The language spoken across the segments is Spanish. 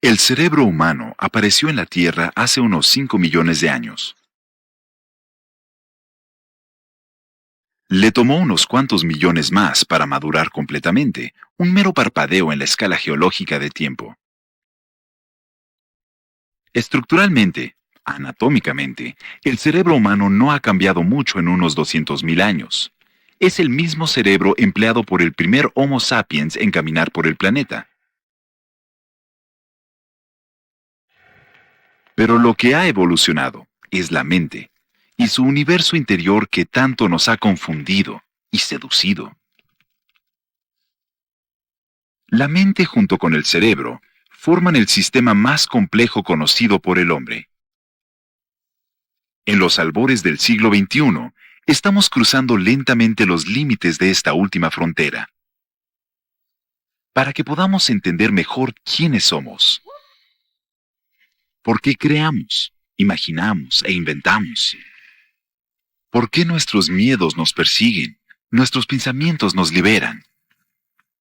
El cerebro humano apareció en la Tierra hace unos 5 millones de años. Le tomó unos cuantos millones más para madurar completamente, un mero parpadeo en la escala geológica de tiempo. Estructuralmente, anatómicamente, el cerebro humano no ha cambiado mucho en unos 200.000 años. Es el mismo cerebro empleado por el primer Homo sapiens en caminar por el planeta. Pero lo que ha evolucionado es la mente y su universo interior que tanto nos ha confundido y seducido. La mente junto con el cerebro forman el sistema más complejo conocido por el hombre. En los albores del siglo XXI, estamos cruzando lentamente los límites de esta última frontera. Para que podamos entender mejor quiénes somos. ¿Por qué creamos, imaginamos e inventamos? ¿Por qué nuestros miedos nos persiguen? Nuestros pensamientos nos liberan.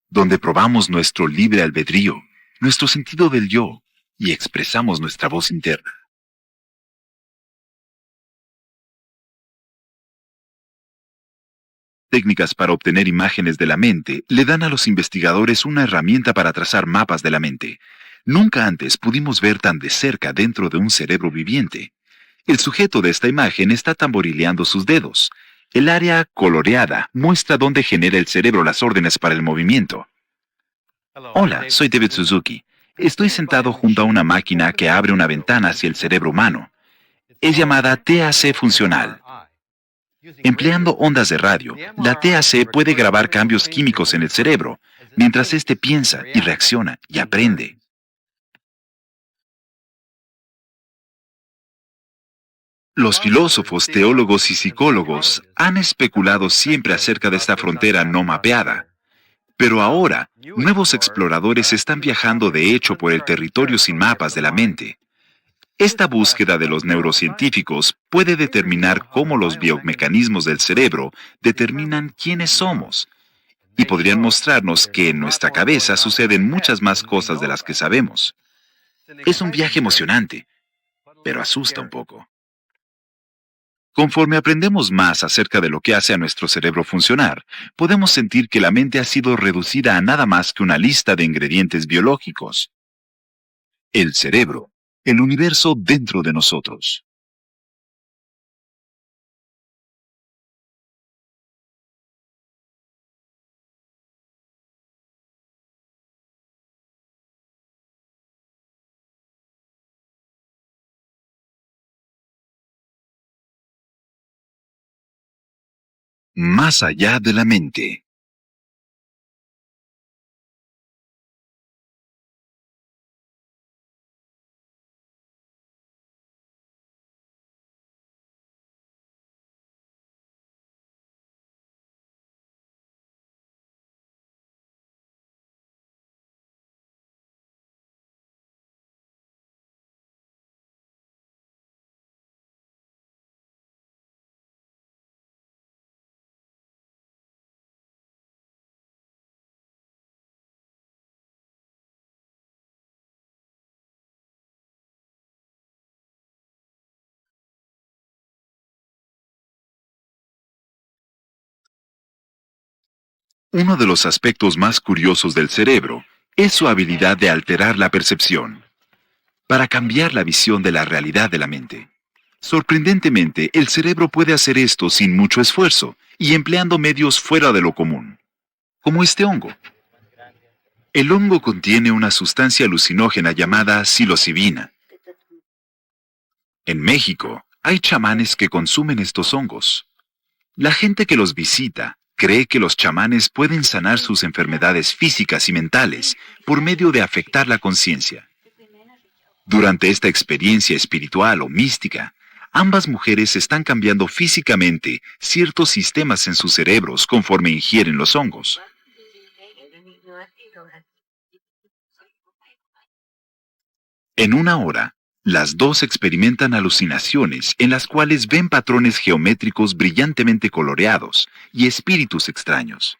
Donde probamos nuestro libre albedrío, nuestro sentido del yo, y expresamos nuestra voz interna. Técnicas para obtener imágenes de la mente le dan a los investigadores una herramienta para trazar mapas de la mente. Nunca antes pudimos ver tan de cerca dentro de un cerebro viviente. El sujeto de esta imagen está tamborileando sus dedos. El área coloreada muestra dónde genera el cerebro las órdenes para el movimiento. Hola, soy David Suzuki. Estoy sentado junto a una máquina que abre una ventana hacia el cerebro humano. Es llamada TAC funcional. Empleando ondas de radio, la TAC puede grabar cambios químicos en el cerebro, mientras éste piensa y reacciona y aprende. Los filósofos, teólogos y psicólogos han especulado siempre acerca de esta frontera no mapeada. Pero ahora, nuevos exploradores están viajando de hecho por el territorio sin mapas de la mente. Esta búsqueda de los neurocientíficos puede determinar cómo los biomecanismos del cerebro determinan quiénes somos, y podrían mostrarnos que en nuestra cabeza suceden muchas más cosas de las que sabemos. Es un viaje emocionante, pero asusta un poco. Conforme aprendemos más acerca de lo que hace a nuestro cerebro funcionar, podemos sentir que la mente ha sido reducida a nada más que una lista de ingredientes biológicos. El cerebro, el universo dentro de nosotros. Más allá de la mente. Uno de los aspectos más curiosos del cerebro es su habilidad de alterar la percepción, para cambiar la visión de la realidad de la mente. Sorprendentemente, el cerebro puede hacer esto sin mucho esfuerzo y empleando medios fuera de lo común, como este hongo. El hongo contiene una sustancia alucinógena llamada psilocibina. En México, hay chamanes que consumen estos hongos. La gente que los visita cree que los chamanes pueden sanar sus enfermedades físicas y mentales por medio de afectar la conciencia. Durante esta experiencia espiritual o mística, ambas mujeres están cambiando físicamente ciertos sistemas en sus cerebros conforme ingieren los hongos. En una hora, las dos experimentan alucinaciones en las cuales ven patrones geométricos brillantemente coloreados y espíritus extraños.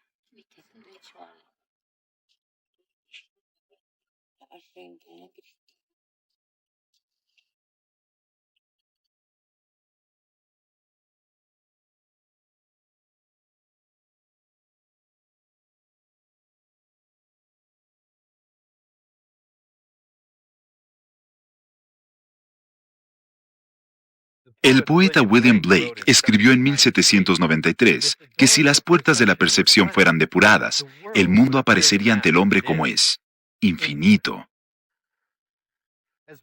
El poeta William Blake escribió en 1793 que si las puertas de la percepción fueran depuradas, el mundo aparecería ante el hombre como es, infinito.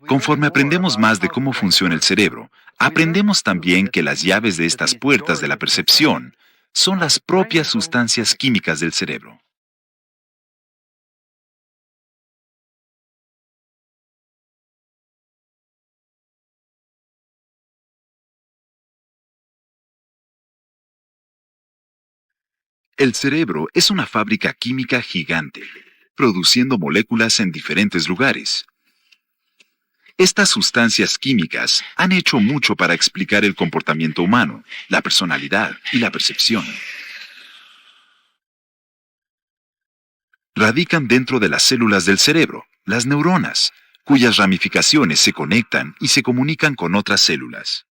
Conforme aprendemos más de cómo funciona el cerebro, aprendemos también que las llaves de estas puertas de la percepción son las propias sustancias químicas del cerebro. El cerebro es una fábrica química gigante, produciendo moléculas en diferentes lugares. Estas sustancias químicas han hecho mucho para explicar el comportamiento humano, la personalidad y la percepción. Radican dentro de las células del cerebro, las neuronas, cuyas ramificaciones se conectan y se comunican con otras células.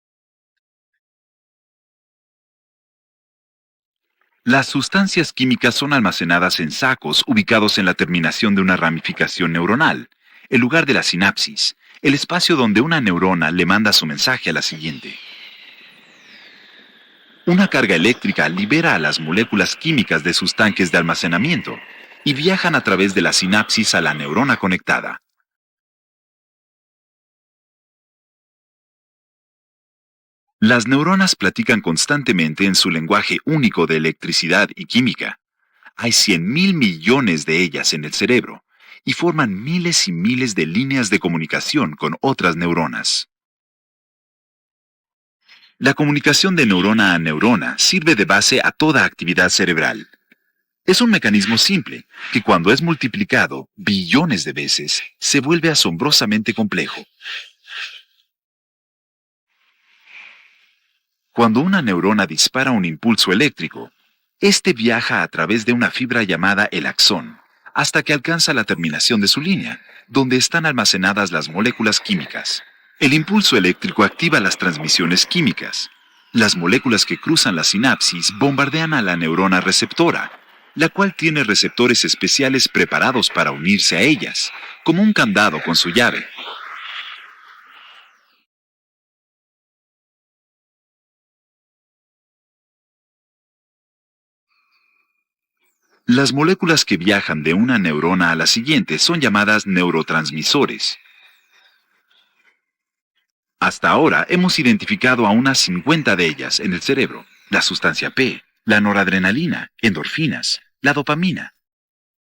Las sustancias químicas son almacenadas en sacos ubicados en la terminación de una ramificación neuronal, el lugar de la sinapsis, el espacio donde una neurona le manda su mensaje a la siguiente. Una carga eléctrica libera a las moléculas químicas de sus tanques de almacenamiento y viajan a través de la sinapsis a la neurona conectada. Las neuronas platican constantemente en su lenguaje único de electricidad y química. Hay 100.000 millones de ellas en el cerebro y forman miles y miles de líneas de comunicación con otras neuronas. La comunicación de neurona a neurona sirve de base a toda actividad cerebral. Es un mecanismo simple, que cuando es multiplicado billones de veces, se vuelve asombrosamente complejo. Cuando una neurona dispara un impulso eléctrico, este viaja a través de una fibra llamada el axón, hasta que alcanza la terminación de su línea, donde están almacenadas las moléculas químicas. El impulso eléctrico activa las transmisiones químicas. Las moléculas que cruzan la sinapsis bombardean a la neurona receptora, la cual tiene receptores especiales preparados para unirse a ellas, como un candado con su llave. Las moléculas que viajan de una neurona a la siguiente son llamadas neurotransmisores. Hasta ahora hemos identificado a unas 50 de ellas en el cerebro: la sustancia P, la noradrenalina, endorfinas, la dopamina.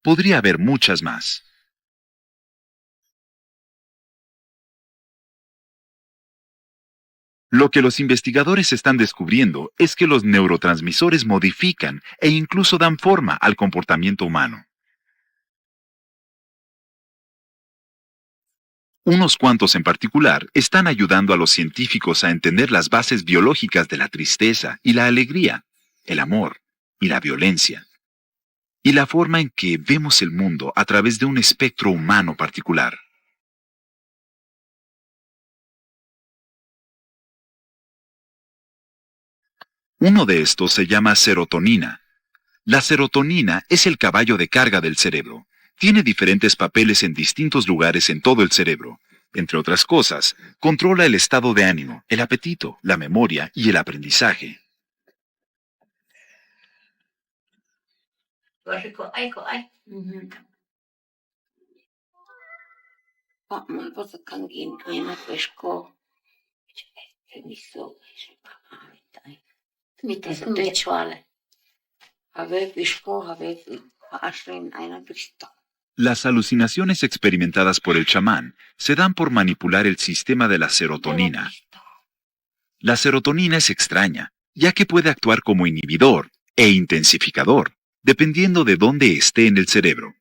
Podría haber muchas más. Lo que los investigadores están descubriendo es que los neurotransmisores modifican e incluso dan forma al comportamiento humano. Unos cuantos en particular están ayudando a los científicos a entender las bases biológicas de la tristeza y la alegría, el amor y la violencia, y la forma en que vemos el mundo a través de un espectro humano particular. Uno de estos se llama serotonina. La serotonina es el caballo de carga del cerebro. Tiene diferentes papeles en distintos lugares en todo el cerebro. Entre otras cosas, controla el estado de ánimo, el apetito, la memoria y el aprendizaje. Las alucinaciones experimentadas por el chamán se dan por manipular el sistema de la serotonina. La serotonina es extraña, ya que puede actuar como inhibidor e intensificador, dependiendo de dónde esté en el cerebro.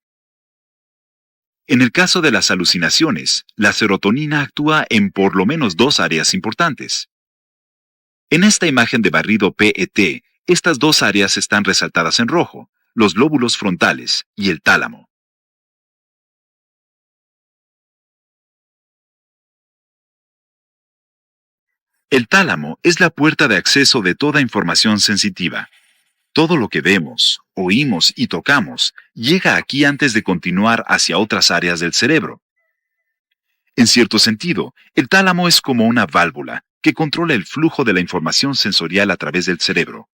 En el caso de las alucinaciones, la serotonina actúa en por lo menos dos áreas importantes. En esta imagen de barrido PET, estas dos áreas están resaltadas en rojo: los lóbulos frontales y el tálamo. El tálamo es la puerta de acceso de toda información sensitiva. Todo lo que vemos, oímos y tocamos llega aquí antes de continuar hacia otras áreas del cerebro. En cierto sentido, el tálamo es como una válvula que controla el flujo de la información sensorial a través del cerebro.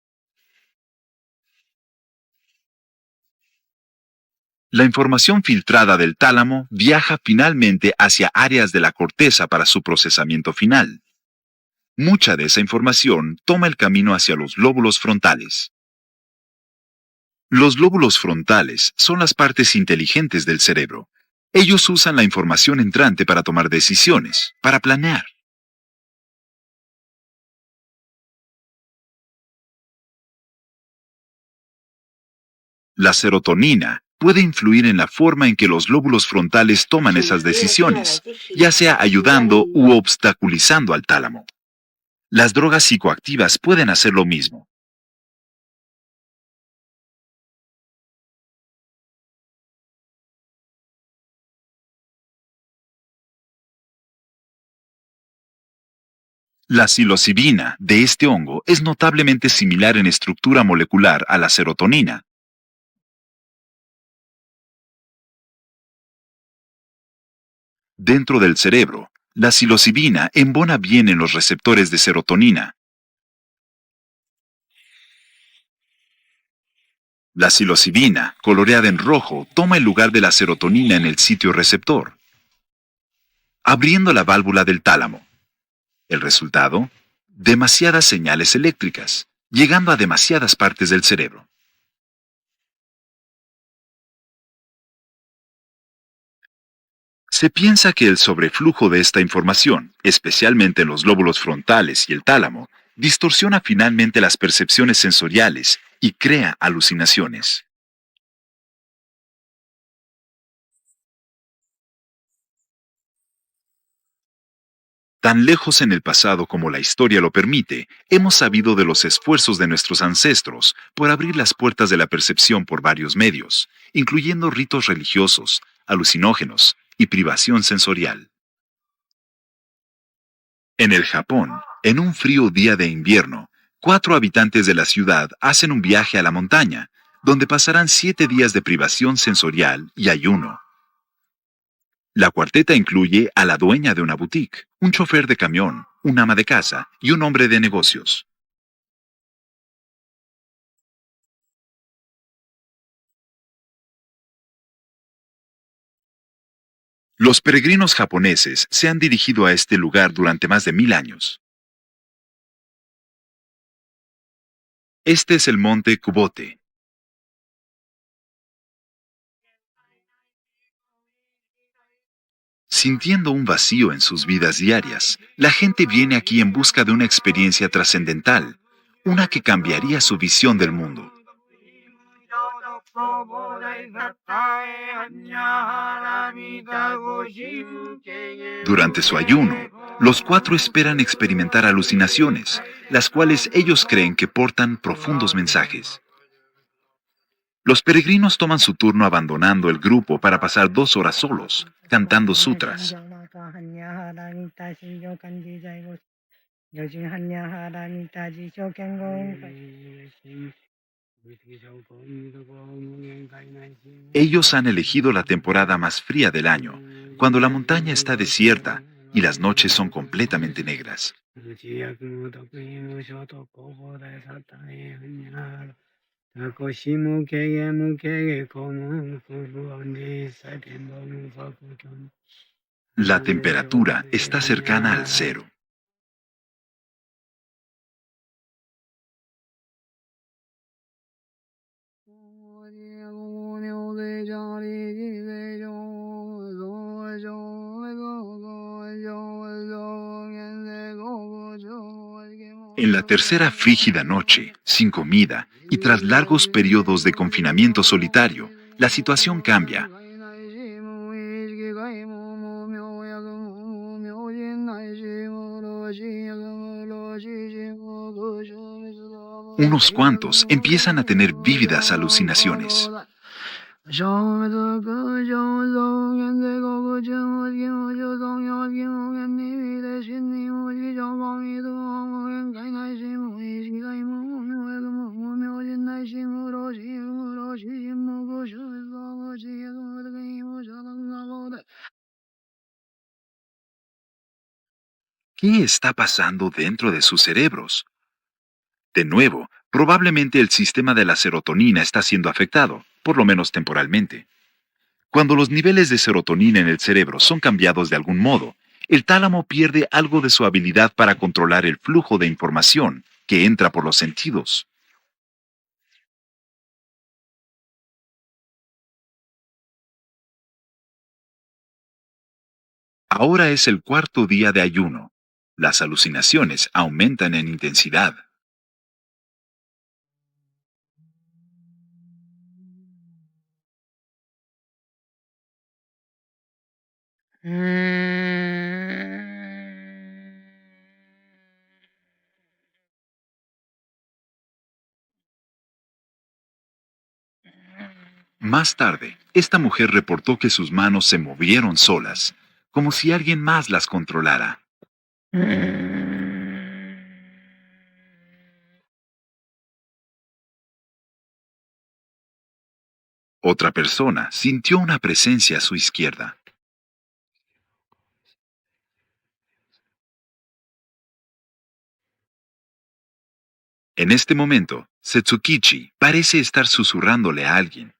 La información filtrada del tálamo viaja finalmente hacia áreas de la corteza para su procesamiento final. Mucha de esa información toma el camino hacia los lóbulos frontales. Los lóbulos frontales son las partes inteligentes del cerebro. Ellos usan la información entrante para tomar decisiones, para planear. La serotonina puede influir en la forma en que los lóbulos frontales toman esas decisiones, ya sea ayudando u obstaculizando al tálamo. Las drogas psicoactivas pueden hacer lo mismo. La psilocibina de este hongo es notablemente similar en estructura molecular a la serotonina. Dentro del cerebro, la psilocibina embona bien en los receptores de serotonina. La psilocibina, coloreada en rojo, toma el lugar de la serotonina en el sitio receptor, abriendo la válvula del tálamo. El resultado, demasiadas señales eléctricas, llegando a demasiadas partes del cerebro. Se piensa que el sobreflujo de esta información, especialmente en los lóbulos frontales y el tálamo, distorsiona finalmente las percepciones sensoriales y crea alucinaciones. Tan lejos en el pasado como la historia lo permite, hemos sabido de los esfuerzos de nuestros ancestros por abrir las puertas de la percepción por varios medios, incluyendo ritos religiosos, alucinógenos y privación sensorial. En el Japón, en un frío día de invierno, 4 habitantes de la ciudad hacen un viaje a la montaña, donde pasarán 7 días de privación sensorial y ayuno. La cuarteta incluye a la dueña de una boutique, un chofer de camión, un ama de casa y un hombre de negocios. Los peregrinos japoneses se han dirigido a este lugar durante más de 1000 años. Este es el monte Kubote. Sintiendo un vacío en sus vidas diarias, la gente viene aquí en busca de una experiencia trascendental, una que cambiaría su visión del mundo. Durante su ayuno, los 4 esperan experimentar alucinaciones, las cuales ellos creen que portan profundos mensajes. Los peregrinos toman su turno abandonando el grupo para pasar 2 horas solos, cantando sutras. Ellos han elegido la temporada más fría del año, cuando la montaña está desierta y las noches son completamente negras. La temperatura está cercana al cero. En la tercera frígida noche, sin comida y tras largos periodos de confinamiento solitario, la situación cambia. Unos cuantos empiezan a tener vívidas alucinaciones. ¿Qué está pasando dentro de sus cerebros? De nuevo, probablemente el sistema de la serotonina está siendo afectado, por lo menos temporalmente. Cuando los niveles de serotonina en el cerebro son cambiados de algún modo, el tálamo pierde algo de su habilidad para controlar el flujo de información que entra por los sentidos. Ahora es el cuarto día de ayuno. Las alucinaciones aumentan en intensidad. Más tarde, esta mujer reportó que sus manos se movieron solas, como si alguien más las controlara. Otra persona sintió una presencia a su izquierda. En este momento, Setsukichi parece estar susurrándole a alguien.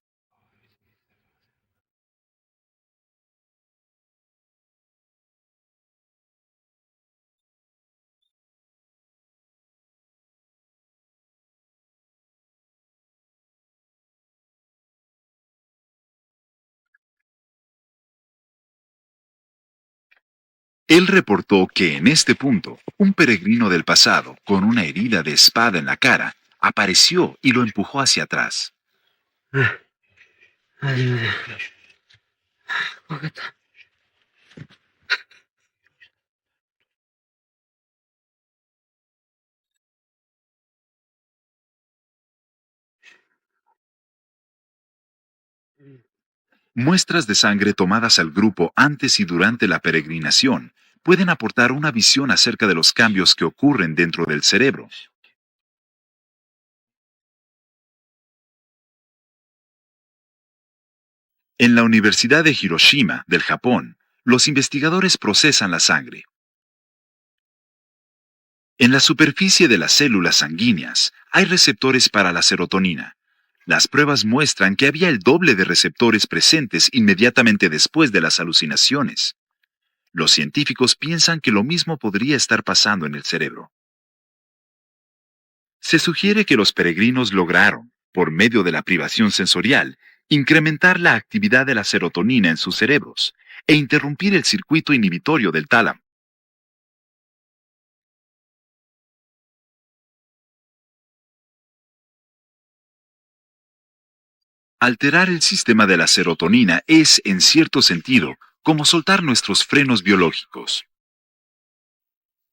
Él reportó que en este punto, un peregrino del pasado, con una herida de espada en la cara, apareció y lo empujó hacia atrás. Muestras de sangre tomadas al grupo antes y durante la peregrinación pueden aportar una visión acerca de los cambios que ocurren dentro del cerebro. En la Universidad de Hiroshima, del Japón, los investigadores procesan la sangre. En la superficie de las células sanguíneas hay receptores para la serotonina. Las pruebas muestran que había el doble de receptores presentes inmediatamente después de las alucinaciones. Los científicos piensan que lo mismo podría estar pasando en el cerebro. Se sugiere que los peregrinos lograron, por medio de la privación sensorial, incrementar la actividad de la serotonina en sus cerebros e interrumpir el circuito inhibitorio del tálamo. Alterar el sistema de la serotonina es, en cierto sentido, como soltar nuestros frenos biológicos.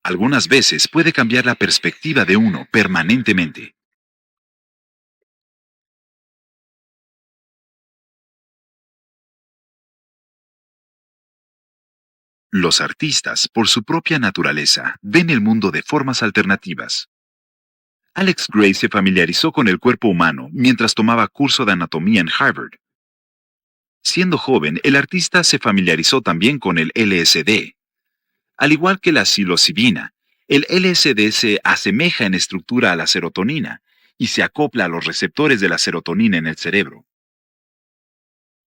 Algunas veces puede cambiar la perspectiva de uno permanentemente. Los artistas, por su propia naturaleza, ven el mundo de formas alternativas. Alex Gray se familiarizó con el cuerpo humano mientras tomaba curso de anatomía en Harvard. Siendo joven, el artista se familiarizó también con el LSD. Al igual que la psilocibina, el LSD se asemeja en estructura a la serotonina y se acopla a los receptores de la serotonina en el cerebro.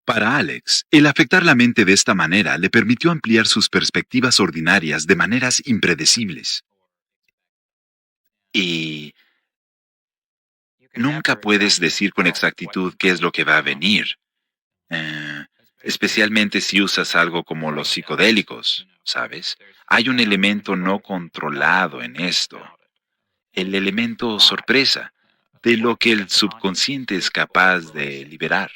Para Alex, el afectar la mente de esta manera le permitió ampliar sus perspectivas ordinarias de maneras impredecibles. Y nunca puedes decir con exactitud qué es lo que va a venir, eh, especialmente si usas algo como los psicodélicos, ¿sabes? Hay un elemento no controlado en esto, el elemento sorpresa, de lo que el subconsciente es capaz de liberar.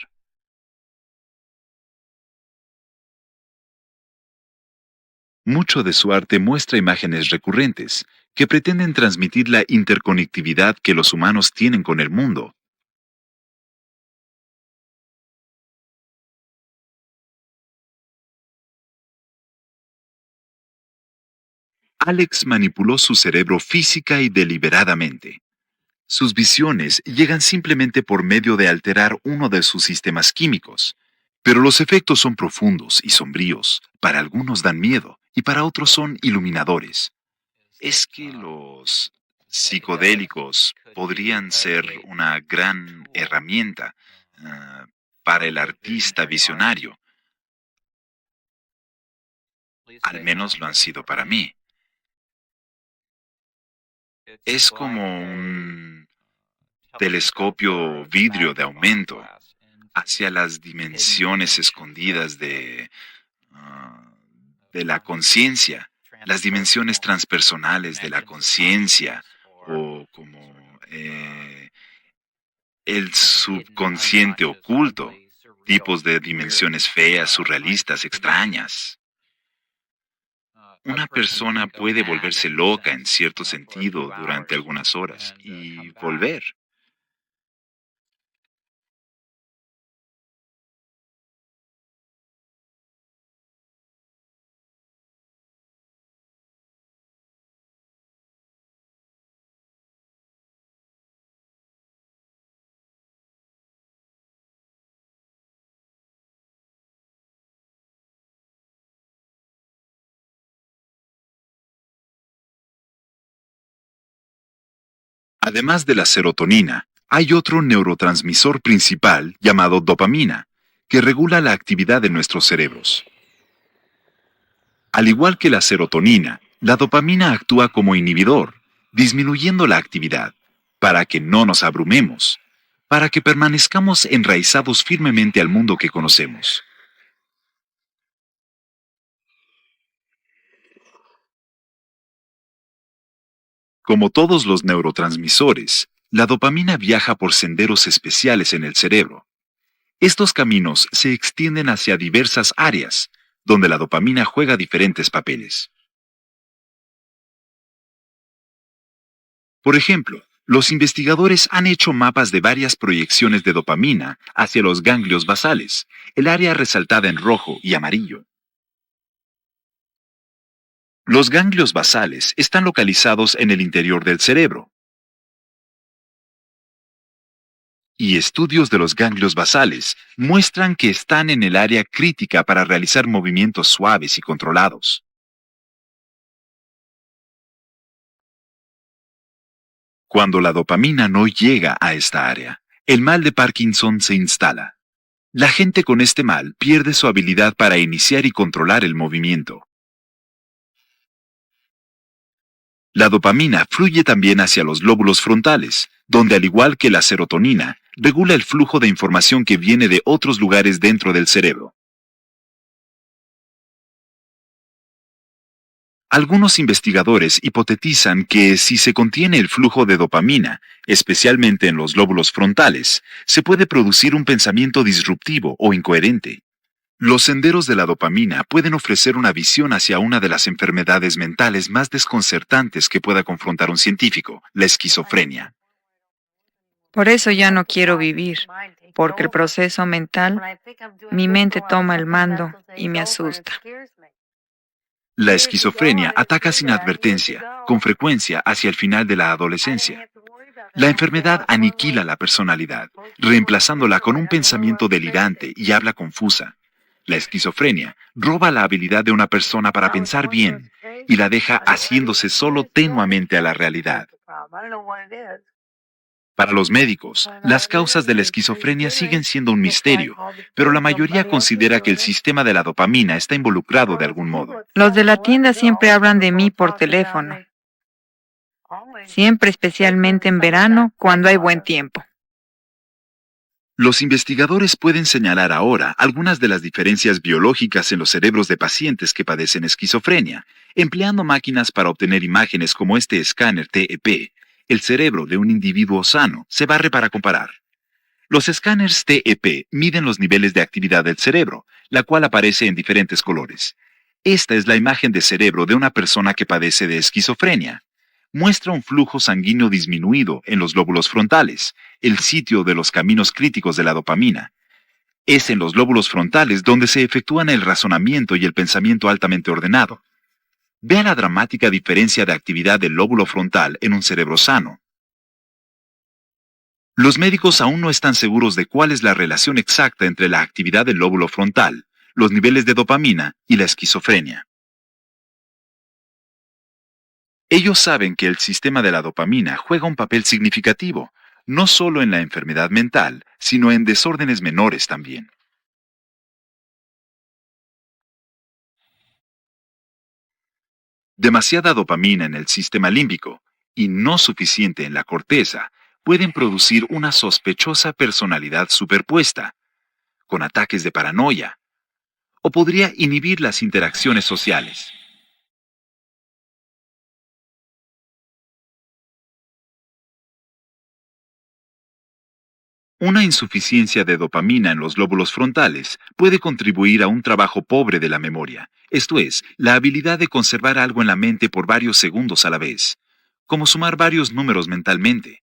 Mucho de su arte muestra imágenes recurrentes que pretenden transmitir la interconectividad que los humanos tienen con el mundo. Alex manipuló su cerebro física y deliberadamente. Sus visiones llegan simplemente por medio de alterar uno de sus sistemas químicos. Pero los efectos son profundos y sombríos. Para algunos dan miedo y para otros son iluminadores. es que los psicodélicos podrían ser una gran herramienta ah, para el artista visionario. Al menos lo han sido para mí. Es como un telescopio vidrio de aumento hacia las dimensiones escondidas ah, de la conciencia, las dimensiones transpersonales de la conciencia, o como el subconsciente oculto, tipos de dimensiones feas, surrealistas, extrañas. Una persona puede volverse loca en cierto sentido durante algunas horas y volver. Además de la serotonina, hay otro neurotransmisor principal llamado dopamina, que regula la actividad de nuestros cerebros. Al igual que la serotonina, la dopamina actúa como inhibidor, disminuyendo la actividad, para que no nos abrumemos, para que permanezcamos enraizados firmemente al mundo que conocemos. Como todos los neurotransmisores, la dopamina viaja por senderos especiales en el cerebro. Estos caminos se extienden hacia diversas áreas, donde la dopamina juega diferentes papeles. Por ejemplo, los investigadores han hecho mapas de varias proyecciones de dopamina hacia los ganglios basales, el área resaltada en rojo y amarillo. Los ganglios basales están localizados en el interior del cerebro, y estudios de los ganglios basales muestran que están en el área crítica para realizar movimientos suaves y controlados. Cuando la dopamina no llega a esta área, el mal de Parkinson se instala. La gente con este mal pierde su habilidad para iniciar y controlar el movimiento. La dopamina fluye también hacia los lóbulos frontales, donde al igual que la serotonina, regula el flujo de información que viene de otros lugares dentro del cerebro. Algunos investigadores hipotetizan que si se contiene el flujo de dopamina, especialmente en los lóbulos frontales, se puede producir un pensamiento disruptivo o incoherente. Los senderos de la dopamina pueden ofrecer una visión hacia una de las enfermedades mentales más desconcertantes que pueda confrontar un científico, la esquizofrenia. Por eso ya no quiero vivir, porque el proceso mental, mi mente toma el mando y me asusta. La esquizofrenia ataca sin advertencia, con frecuencia hacia el final de la adolescencia. La enfermedad aniquila la personalidad, reemplazándola con un pensamiento delirante y habla confusa. La esquizofrenia roba la habilidad de una persona para pensar bien y la deja haciéndose solo tenuamente a la realidad. Para los médicos, las causas de la esquizofrenia siguen siendo un misterio, pero la mayoría considera que el sistema de la dopamina está involucrado de algún modo. Los de la tienda siempre hablan de mí por teléfono, siempre especialmente en verano cuando hay buen tiempo. Los investigadores pueden señalar ahora algunas de las diferencias biológicas en los cerebros de pacientes que padecen esquizofrenia, empleando máquinas para obtener imágenes como este escáner TEP. El cerebro de un individuo sano se barre para comparar. Los escáneres TEP miden los niveles de actividad del cerebro, la cual aparece en diferentes colores. Esta es la imagen de cerebro de una persona que padece de esquizofrenia. Muestra un flujo sanguíneo disminuido en los lóbulos frontales, el sitio de los caminos críticos de la dopamina. Es en los lóbulos frontales donde se efectúan el razonamiento y el pensamiento altamente ordenado. Vea la dramática diferencia de actividad del lóbulo frontal en un cerebro sano. Los médicos aún no están seguros de cuál es la relación exacta entre la actividad del lóbulo frontal, los niveles de dopamina y la esquizofrenia. Ellos saben que el sistema de la dopamina juega un papel significativo, no solo en la enfermedad mental, sino en desórdenes menores también. Demasiada dopamina en el sistema límbico y no suficiente en la corteza pueden producir una sospechosa personalidad superpuesta, con ataques de paranoia, o podría inhibir las interacciones sociales. Una insuficiencia de dopamina en los lóbulos frontales puede contribuir a un trabajo pobre de la memoria, esto es, la habilidad de conservar algo en la mente por varios segundos a la vez, como sumar varios números mentalmente.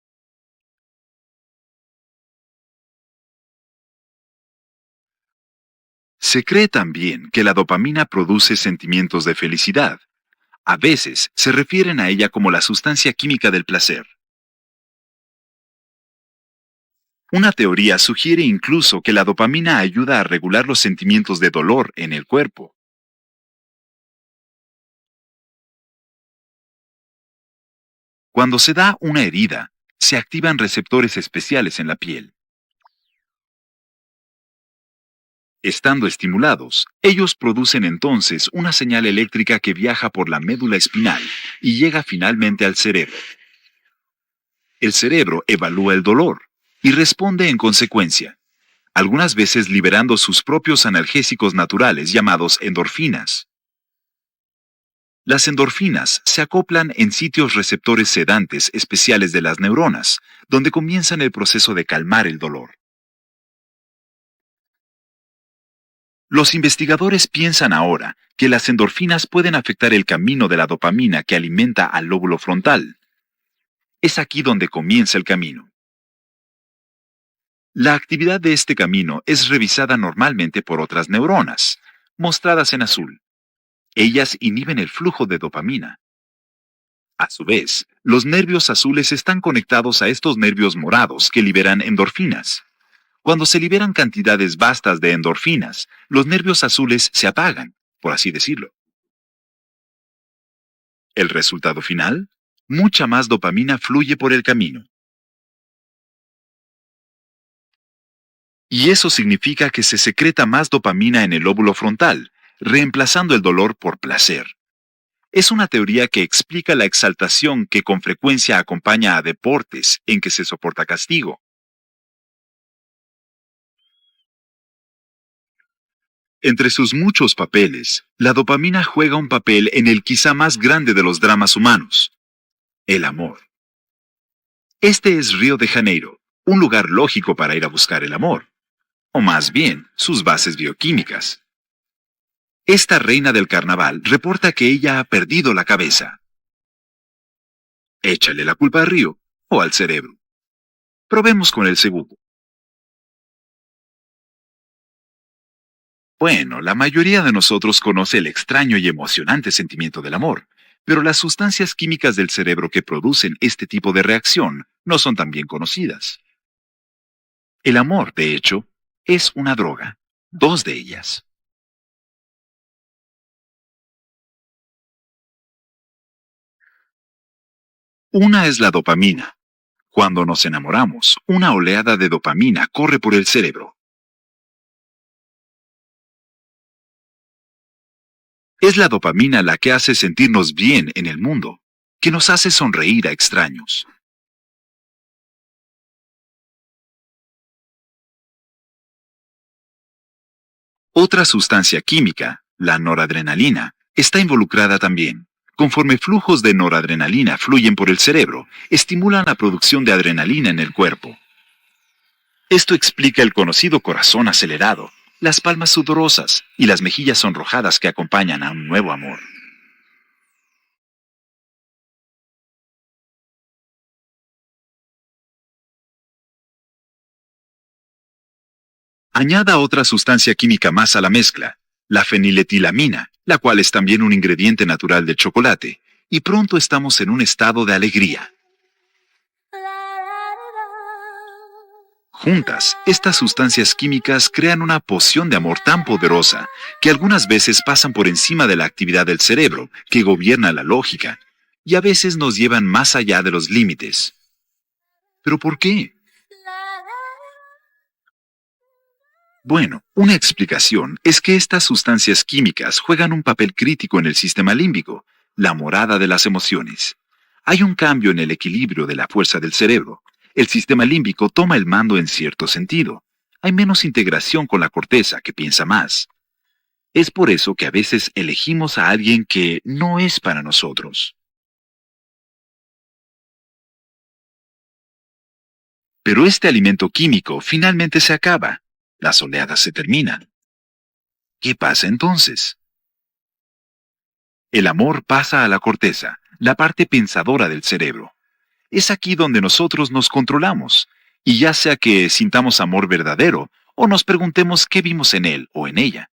Se cree también que la dopamina produce sentimientos de felicidad. A veces se refieren a ella como la sustancia química del placer. Una teoría sugiere incluso que la dopamina ayuda a regular los sentimientos de dolor en el cuerpo. Cuando se da una herida, se activan receptores especiales en la piel. Estando estimulados, ellos producen entonces una señal eléctrica que viaja por la médula espinal y llega finalmente al cerebro. El cerebro evalúa el dolor y responde en consecuencia, algunas veces liberando sus propios analgésicos naturales llamados endorfinas. Las endorfinas se acoplan en sitios receptores sedantes especiales de las neuronas, donde comienzan el proceso de calmar el dolor. Los investigadores piensan ahora que las endorfinas pueden afectar el camino de la dopamina que alimenta al lóbulo frontal. Es aquí donde comienza el camino. La actividad de este camino es revisada normalmente por otras neuronas, mostradas en azul. Ellas inhiben el flujo de dopamina. A su vez, los nervios azules están conectados a estos nervios morados que liberan endorfinas. Cuando se liberan cantidades vastas de endorfinas, los nervios azules se apagan, por así decirlo. ¿El resultado final? Mucha más dopamina fluye por el camino. Y eso significa que se secreta más dopamina en el lóbulo frontal, reemplazando el dolor por placer. Es una teoría que explica la exaltación que con frecuencia acompaña a deportes en que se soporta castigo. Entre sus muchos papeles, la dopamina juega un papel en el quizá más grande de los dramas humanos, el amor. Este es Río de Janeiro, un lugar lógico para ir a buscar el amor, o más bien, sus bases bioquímicas. Esta reina del carnaval reporta que ella ha perdido la cabeza. Échale la culpa al río o al cerebro. Probemos con el segundo. Bueno, la mayoría de nosotros conoce el extraño y emocionante sentimiento del amor, pero las sustancias químicas del cerebro que producen este tipo de reacción no son tan bien conocidas. El amor, de hecho, es una droga. Dos de ellas. Una es la dopamina. Cuando nos enamoramos, una oleada de dopamina corre por el cerebro. Es la dopamina la que hace sentirnos bien en el mundo, que nos hace sonreír a extraños. Otra sustancia química, la noradrenalina, está involucrada también. Conforme flujos de noradrenalina fluyen por el cerebro, estimulan la producción de adrenalina en el cuerpo. Esto explica el conocido corazón acelerado, las palmas sudorosas y las mejillas sonrojadas que acompañan a un nuevo amor. Añada otra sustancia química más a la mezcla, la feniletilamina, la cual es también un ingrediente natural del chocolate, y pronto estamos en un estado de alegría. Juntas, estas sustancias químicas crean una poción de amor tan poderosa que algunas veces pasan por encima de la actividad del cerebro, que gobierna la lógica, y a veces nos llevan más allá de los límites. ¿Pero por qué? Bueno, una explicación es que estas sustancias químicas juegan un papel crítico en el sistema límbico, la morada de las emociones. Hay un cambio en el equilibrio de la fuerza del cerebro. El sistema límbico toma el mando en cierto sentido. Hay menos integración con la corteza, que piensa más. Es por eso que a veces elegimos a alguien que no es para nosotros. Pero este alimento químico finalmente se acaba. Las oleadas se terminan. ¿Qué pasa entonces? El amor pasa a la corteza, la parte pensadora del cerebro. Es aquí donde nosotros nos controlamos, y ya sea que sintamos amor verdadero o nos preguntemos qué vimos en él o en ella.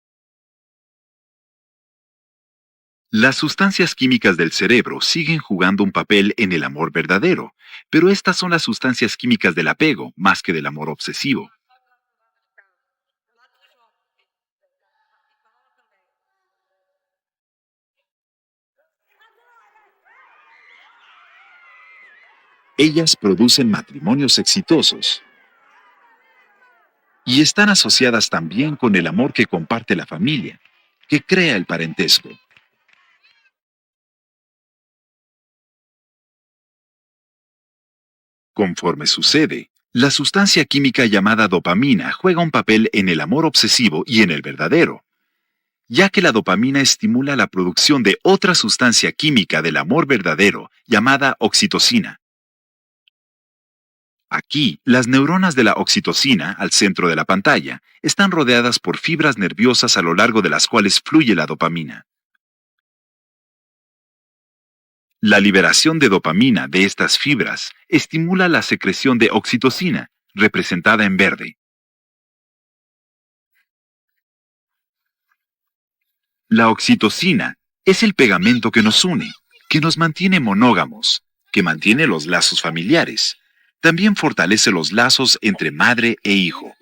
Las sustancias químicas del cerebro siguen jugando un papel en el amor verdadero, pero estas son las sustancias químicas del apego más que del amor obsesivo. Ellas producen matrimonios exitosos y están asociadas también con el amor que comparte la familia, que crea el parentesco. Conforme sucede, la sustancia química llamada dopamina juega un papel en el amor obsesivo y en el verdadero, ya que la dopamina estimula la producción de otra sustancia química del amor verdadero llamada oxitocina. Aquí, las neuronas de la oxitocina, al centro de la pantalla, están rodeadas por fibras nerviosas a lo largo de las cuales fluye la dopamina. La liberación de dopamina de estas fibras estimula la secreción de oxitocina, representada en verde. La oxitocina es el pegamento que nos une, que nos mantiene monógamos, que mantiene los lazos familiares. También fortalece los lazos entre madre e hijo.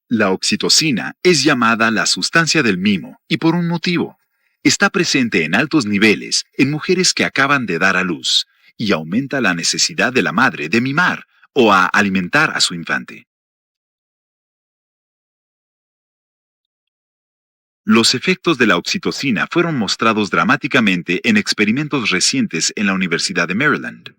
La oxitocina es llamada la sustancia del mimo, y por un motivo. Está presente en altos niveles en mujeres que acaban de dar a luz, y aumenta la necesidad de la madre de mimar o a alimentar a su infante. Los efectos de la oxitocina fueron mostrados dramáticamente en experimentos recientes en la Universidad de Maryland.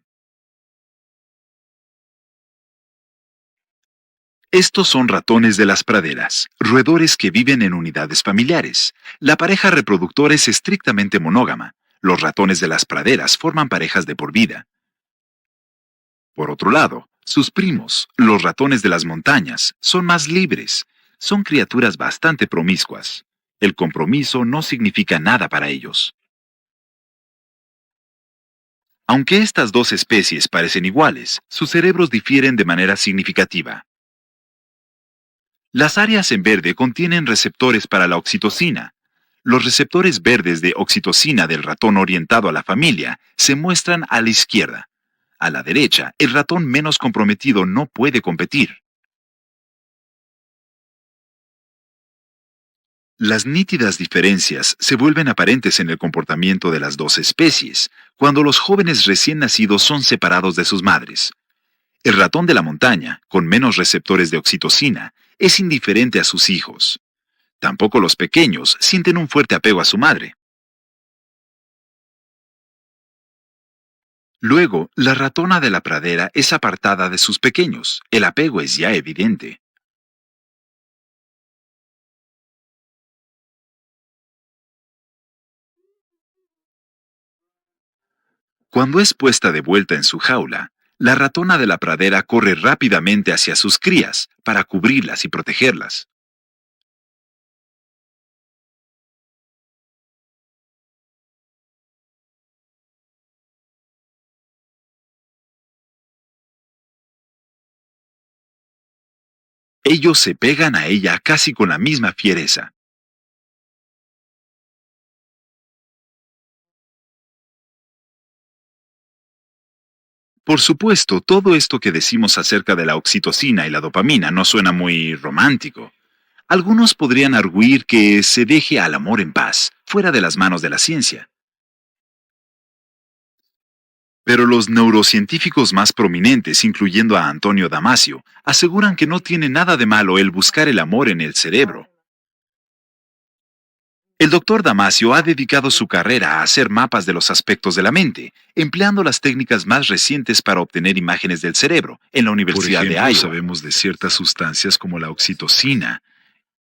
Estos son ratones de las praderas, roedores que viven en unidades familiares. La pareja reproductora es estrictamente monógama. Los ratones de las praderas forman parejas de por vida. Por otro lado, sus primos, los ratones de las montañas, son más libres. Son criaturas bastante promiscuas. El compromiso no significa nada para ellos. Aunque estas dos especies parecen iguales, sus cerebros difieren de manera significativa. Las áreas en verde contienen receptores para la oxitocina. Los receptores verdes de oxitocina del ratón orientado a la familia se muestran a la izquierda. A la derecha, el ratón menos comprometido no puede competir. Las nítidas diferencias se vuelven aparentes en el comportamiento de las dos especies, cuando los jóvenes recién nacidos son separados de sus madres. El ratón de la montaña, con menos receptores de oxitocina, es indiferente a sus hijos. Tampoco los pequeños sienten un fuerte apego a su madre. Luego, la ratona de la pradera es apartada de sus pequeños. El apego es ya evidente. Cuando es puesta de vuelta en su jaula, la ratona de la pradera corre rápidamente hacia sus crías para cubrirlas y protegerlas. Ellos se pegan a ella casi con la misma fiereza. Por supuesto, todo esto que decimos acerca de la oxitocina y la dopamina no suena muy romántico. Algunos podrían arguir que se deje al amor en paz, fuera de las manos de la ciencia. Pero los neurocientíficos más prominentes, incluyendo a Antonio Damasio, aseguran que no tiene nada de malo el buscar el amor en el cerebro. El doctor Damasio ha dedicado su carrera a hacer mapas de los aspectos de la mente, empleando las técnicas más recientes para obtener imágenes del cerebro en la Universidad de Iowa. Sabemos de ciertas sustancias como la oxitocina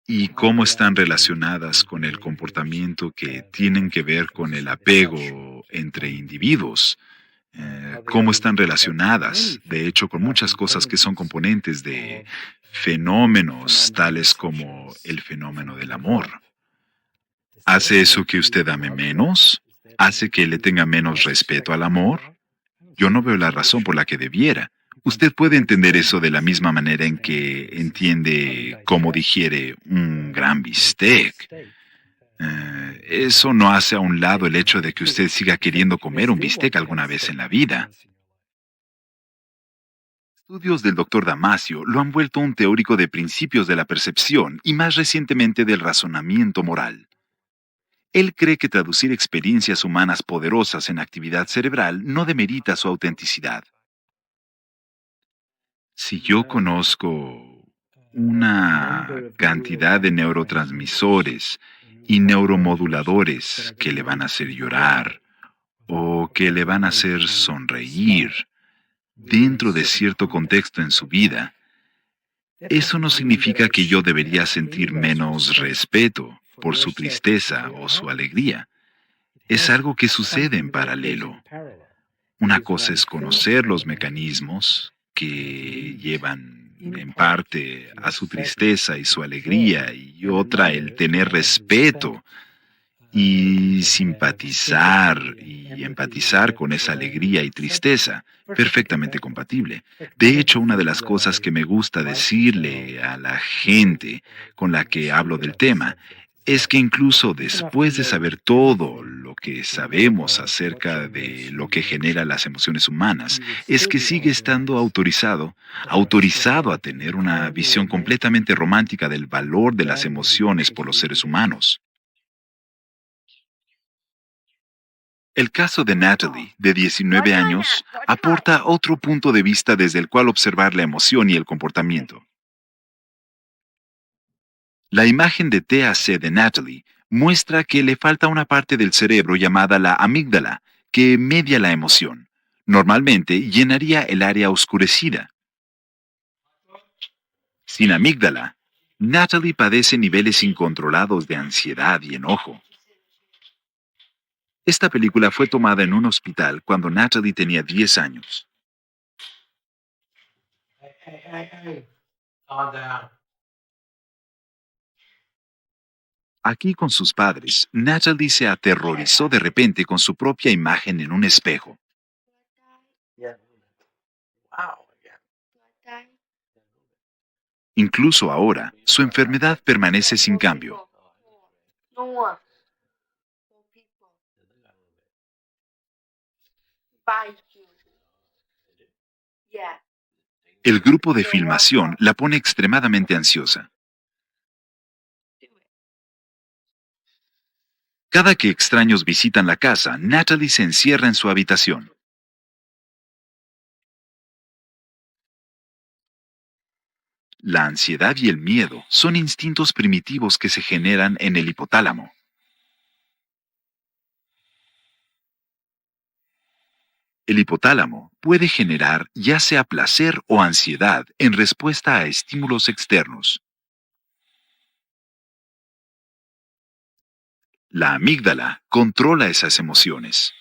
y cómo están relacionadas con el comportamiento que tienen que ver con el apego entre individuos. Cómo están relacionadas, de hecho, con muchas cosas que son componentes de fenómenos tales como el fenómeno del amor. ¿Hace eso que usted ame menos? ¿Hace que le tenga menos respeto al amor? Yo no veo la razón por la que debiera. Usted puede entender eso de la misma manera en que entiende cómo digiere un gran bistec. Eso no hace a un lado el hecho de que usted siga queriendo comer un bistec alguna vez en la vida. Estudios del Dr. Damasio lo han vuelto un teórico de principios de la percepción y más recientemente del razonamiento moral. Él cree que traducir experiencias humanas poderosas en actividad cerebral no demerita su autenticidad. Si yo conozco una cantidad de neurotransmisores y neuromoduladores que le van a hacer llorar o que le van a hacer sonreír dentro de cierto contexto en su vida, eso no significa que yo debería sentir menos respeto por su tristeza o su alegría. Es algo que sucede en paralelo. Una cosa es conocer los mecanismos que llevan en parte a su tristeza y su alegría, y otra el tener respeto y simpatizar y empatizar con esa alegría y tristeza, perfectamente compatible. De hecho, una de las cosas que me gusta decirle a la gente con la que hablo del tema es que incluso después de saber todo lo que sabemos acerca de lo que genera las emociones humanas, es que sigue estando autorizado a tener una visión completamente romántica del valor de las emociones por los seres humanos. El caso de Natalie, de 19 años, aporta otro punto de vista desde el cual observar la emoción y el comportamiento. La imagen de TAC de Natalie muestra que le falta una parte del cerebro llamada la amígdala, que media la emoción. Normalmente llenaría el área oscurecida. Sin amígdala, Natalie padece niveles incontrolados de ansiedad y enojo. Esta película fue tomada en un hospital cuando Natalie tenía 10 años. Aquí con sus padres, Natalie se aterrorizó de repente con su propia imagen en un espejo. Incluso ahora, su enfermedad permanece sin cambio. El grupo de filmación la pone extremadamente ansiosa. Cada que extraños visitan la casa, Natalie se encierra en su habitación. La ansiedad y el miedo son instintos primitivos que se generan en el hipotálamo. El hipotálamo puede generar ya sea placer o ansiedad en respuesta a estímulos externos. La amígdala controla esas emociones.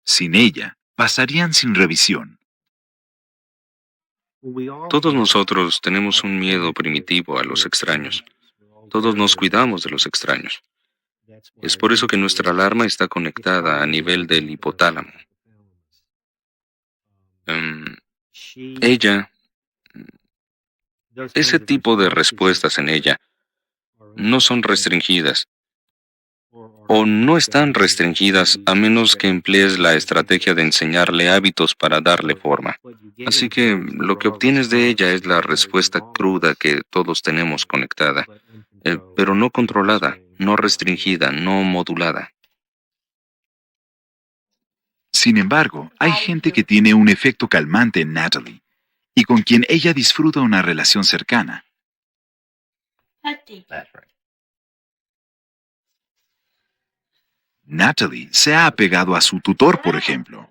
Sin ella, pasarían sin revisión. Todos nosotros tenemos un miedo primitivo a los extraños. Todos nos cuidamos de los extraños. Es por eso que nuestra alarma está conectada a nivel del hipotálamo. Em, ella, ese tipo de respuestas en ella no son restringidas o no están restringidas a menos que emplees la estrategia de enseñarle hábitos para darle forma. Así que lo que obtienes de ella es la respuesta cruda que todos tenemos conectada, pero no controlada, no restringida, no modulada. Sin embargo, hay gente que tiene un efecto calmante en Natalie y con quien ella disfruta una relación cercana. Natalie se ha apegado a su tutor, por ejemplo.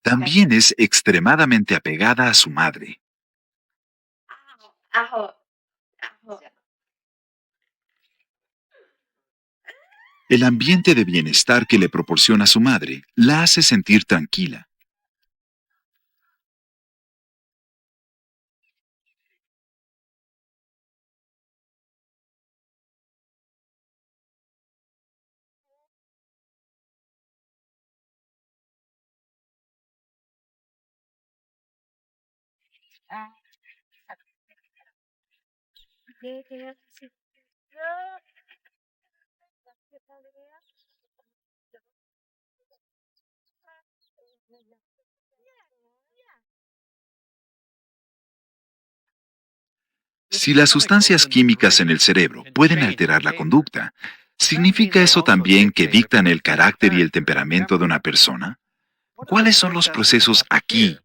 También es extremadamente apegada a su madre. El ambiente de bienestar que le proporciona su madre la hace sentir tranquila. Si las sustancias químicas en el cerebro pueden alterar la conducta, ¿significa eso también que dictan el carácter y el temperamento de una persona? ¿Cuáles son los procesos aquí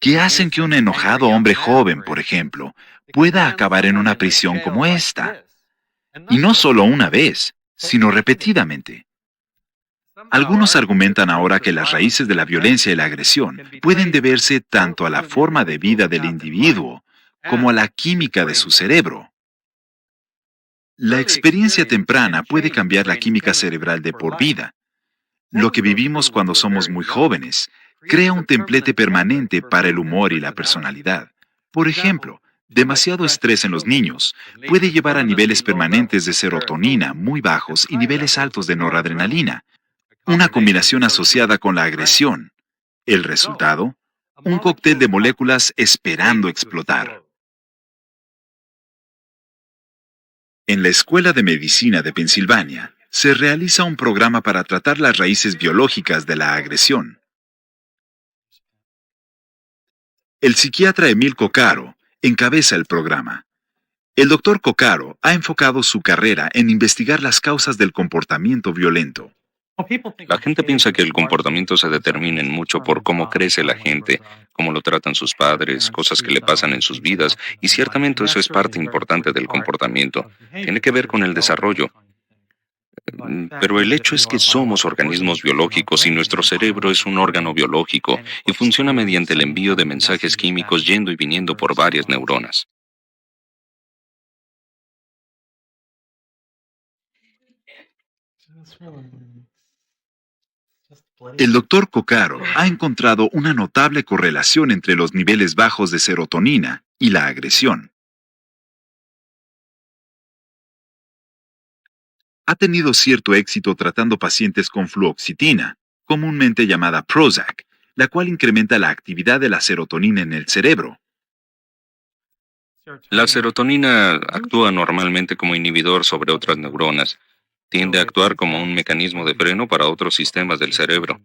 que hacen que un enojado hombre joven, por ejemplo, pueda acabar en una prisión como esta? Y no solo una vez, sino repetidamente. Algunos argumentan ahora que las raíces de la violencia y la agresión pueden deberse tanto a la forma de vida del individuo como a la química de su cerebro. La experiencia temprana puede cambiar la química cerebral de por vida. Lo que vivimos cuando somos muy jóvenes crea un templete permanente para el humor y la personalidad. Por ejemplo, demasiado estrés en los niños puede llevar a niveles permanentes de serotonina muy bajos y niveles altos de noradrenalina, una combinación asociada con la agresión. El resultado, un cóctel de moléculas esperando explotar. En la Escuela de Medicina de Pensilvania, se realiza un programa para tratar las raíces biológicas de la agresión. El psiquiatra Emil Coccaro encabeza el programa. El doctor Coccaro ha enfocado su carrera en investigar las causas del comportamiento violento. La gente piensa que el comportamiento se determina en mucho por cómo crece la gente, cómo lo tratan sus padres, cosas que le pasan en sus vidas, y ciertamente eso es parte importante del comportamiento. Tiene que ver con el desarrollo. Pero el hecho es que somos organismos biológicos y nuestro cerebro es un órgano biológico y funciona mediante el envío de mensajes químicos yendo y viniendo por varias neuronas. El doctor Coccaro ha encontrado una notable correlación entre los niveles bajos de serotonina y la agresión. Ha tenido cierto éxito tratando pacientes con fluoxetina, comúnmente llamada Prozac, la cual incrementa la actividad de la serotonina en el cerebro. La serotonina actúa normalmente como inhibidor sobre otras neuronas. Tiende a actuar como un mecanismo de freno para otros sistemas del cerebro.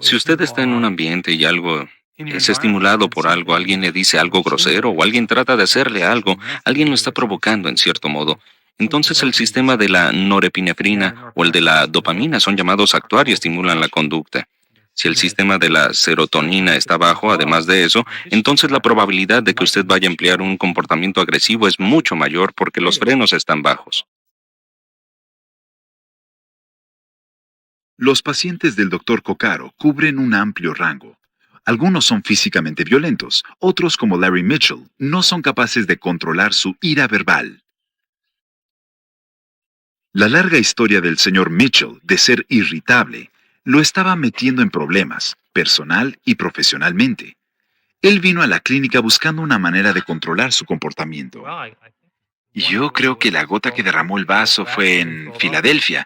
Si usted está en un ambiente y algo es estimulado por algo, alguien le dice algo grosero o alguien trata de hacerle algo, alguien lo está provocando en cierto modo. Entonces el sistema de la norepinefrina o el de la dopamina son llamados a actuar y estimulan la conducta. Si el sistema de la serotonina está bajo, además de eso, entonces la probabilidad de que usted vaya a emplear un comportamiento agresivo es mucho mayor porque los frenos están bajos. Los pacientes del doctor Coccaro cubren un amplio rango. Algunos son físicamente violentos, otros como Larry Mitchell no son capaces de controlar su ira verbal. La larga historia del señor Mitchell de ser irritable lo estaba metiendo en problemas, personal y profesionalmente. Él vino a la clínica buscando una manera de controlar su comportamiento. Yo creo que la gota que derramó el vaso fue en Filadelfia.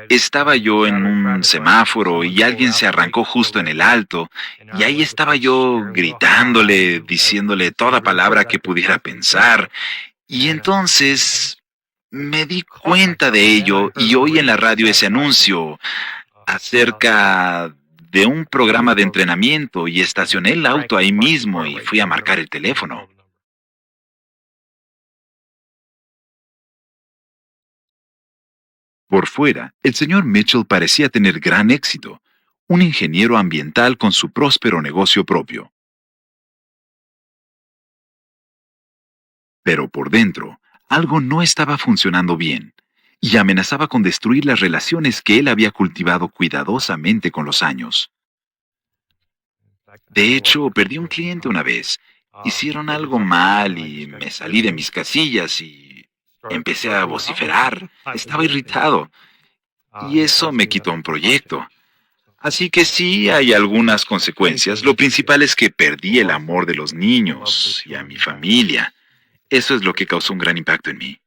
Estaba yo en un semáforo y alguien se arrancó justo en el alto, y ahí estaba yo gritándole, diciéndole toda palabra que pudiera pensar, y entonces me di cuenta de ello y oí en la radio ese anuncio acerca de un programa de entrenamiento y estacioné el auto ahí mismo y fui a marcar el teléfono. Por fuera, el señor Mitchell parecía tener gran éxito, un ingeniero ambiental con su próspero negocio propio. Pero por dentro, algo no estaba funcionando bien, y amenazaba con destruir las relaciones que él había cultivado cuidadosamente con los años. De hecho, perdí un cliente una vez. Hicieron algo mal y me salí de mis casillas y empecé a vociferar. Estaba irritado, y eso me quitó un proyecto. Así que sí hay algunas consecuencias. Lo principal es que perdí el amor de los niños y a mi familia. Eso es lo que causó un gran impacto en mí.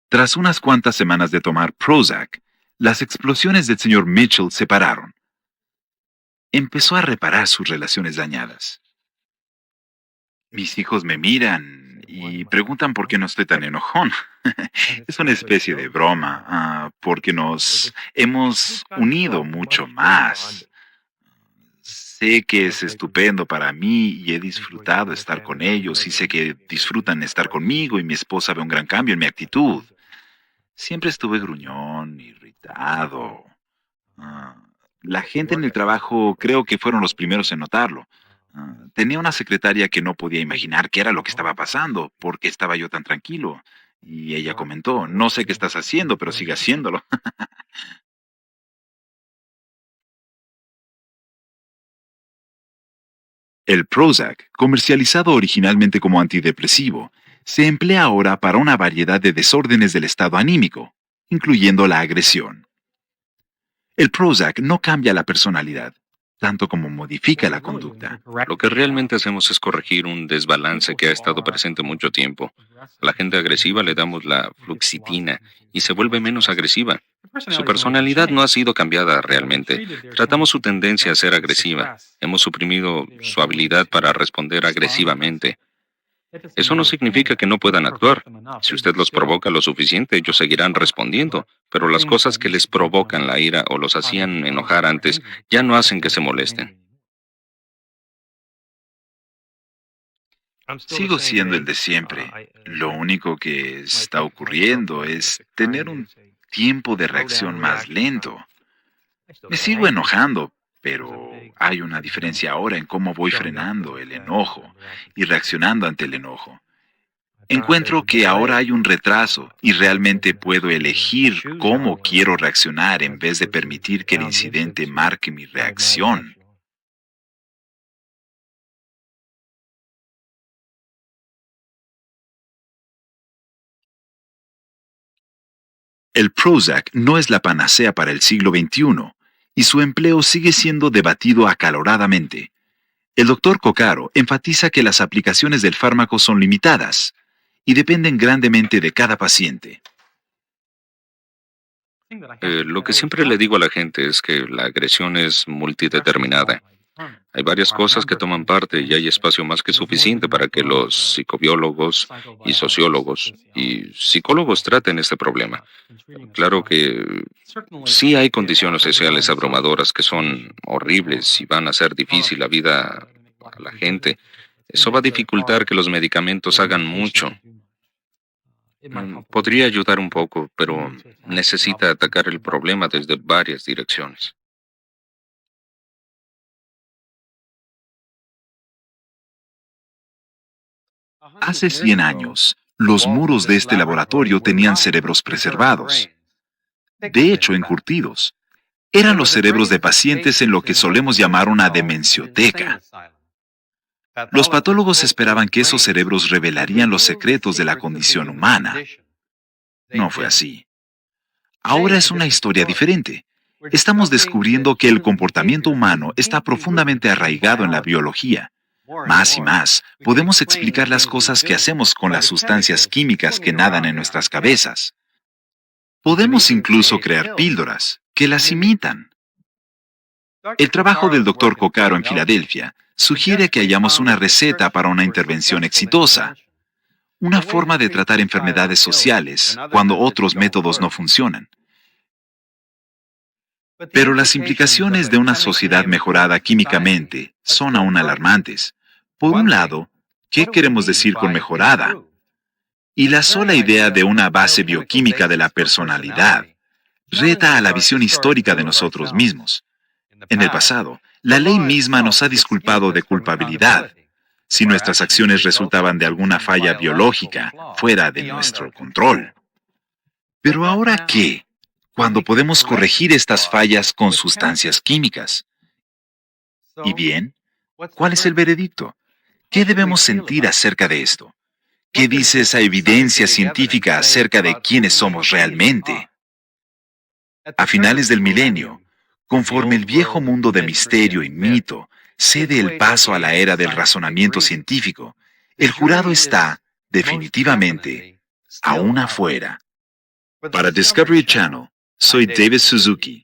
Tras unas cuantas semanas de tomar Prozac, las explosiones del señor Mitchell se pararon. Empezó a reparar sus relaciones dañadas. Mis hijos me miran y preguntan por qué no estoy tan enojón. Es una especie de broma, porque nos hemos unido mucho más. Sé que es estupendo para mí y he disfrutado estar con ellos y sé que disfrutan estar conmigo y mi esposa ve un gran cambio en mi actitud. Siempre estuve gruñón, irritado. Ah, la gente en el trabajo creo que fueron los primeros en notarlo. Tenía una secretaria que no podía imaginar qué era lo que estaba pasando, porque estaba yo tan tranquilo. Y ella comentó, no sé qué estás haciendo, pero sigue haciéndolo. El Prozac, comercializado originalmente como antidepresivo, se emplea ahora para una variedad de desórdenes del estado anímico, incluyendo la agresión. El Prozac no cambia la personalidad, tanto como modifica la conducta. Lo que realmente hacemos es corregir un desbalance que ha estado presente mucho tiempo. A la gente agresiva le damos la fluoxetina y se vuelve menos agresiva. Su personalidad no ha sido cambiada realmente. Tratamos su tendencia a ser agresiva. Hemos suprimido su habilidad para responder agresivamente. Eso no significa que no puedan actuar. Si usted los provoca lo suficiente, ellos seguirán respondiendo, pero las cosas que les provocan la ira o los hacían enojar antes ya no hacen que se molesten. Sigo siendo el de siempre. Lo único que está ocurriendo es tener un tiempo de reacción más lento. Me sigo enojando, pero hay una diferencia ahora en cómo voy frenando el enojo y reaccionando ante el enojo. Encuentro que ahora hay un retraso y realmente puedo elegir cómo quiero reaccionar en vez de permitir que el incidente marque mi reacción. El Prozac no es la panacea para el siglo XXI y su empleo sigue siendo debatido acaloradamente. El doctor Coccaro enfatiza que las aplicaciones del fármaco son limitadas y dependen grandemente de cada paciente. Lo que siempre le digo a la gente es que la agresión es multideterminada. Hay varias cosas que toman parte y hay espacio más que suficiente para que los psicobiólogos y sociólogos y psicólogos traten este problema. Claro que sí hay condiciones sociales abrumadoras que son horribles y van a hacer difícil la vida a la gente. Eso va a dificultar que los medicamentos hagan mucho. Podría ayudar un poco, pero necesita atacar el problema desde varias direcciones. Hace 100 años, los muros de este laboratorio tenían cerebros preservados, de hecho encurtidos. Eran los cerebros de pacientes en lo que solemos llamar una demencioteca. Los patólogos esperaban que esos cerebros revelarían los secretos de la condición humana. No fue así. Ahora es una historia diferente. Estamos descubriendo que el comportamiento humano está profundamente arraigado en la biología, Más y más, podemos explicar las cosas que hacemos con las sustancias químicas que nadan en nuestras cabezas. Podemos incluso crear píldoras que las imitan. El trabajo del Dr. Coccaro en Filadelfia sugiere que hallamos una receta para una intervención exitosa, una forma de tratar enfermedades sociales cuando otros métodos no funcionan. Pero las implicaciones de una sociedad mejorada químicamente son aún alarmantes. Por un lado, ¿qué queremos decir con mejorada? Y la sola idea de una base bioquímica de la personalidad reta a la visión histórica de nosotros mismos. En el pasado, la ley misma nos ha disculpado de culpabilidad si nuestras acciones resultaban de alguna falla biológica fuera de nuestro control. Pero ahora, ¿qué? Cuando podemos corregir estas fallas con sustancias químicas. Y bien, ¿cuál es el veredicto? ¿Qué debemos sentir acerca de esto? ¿Qué dice esa evidencia científica acerca de quiénes somos realmente? A finales del milenio, conforme el viejo mundo de misterio y mito cede el paso a la era del razonamiento científico, el jurado está, definitivamente, aún afuera. Para Discovery Channel, soy David Suzuki.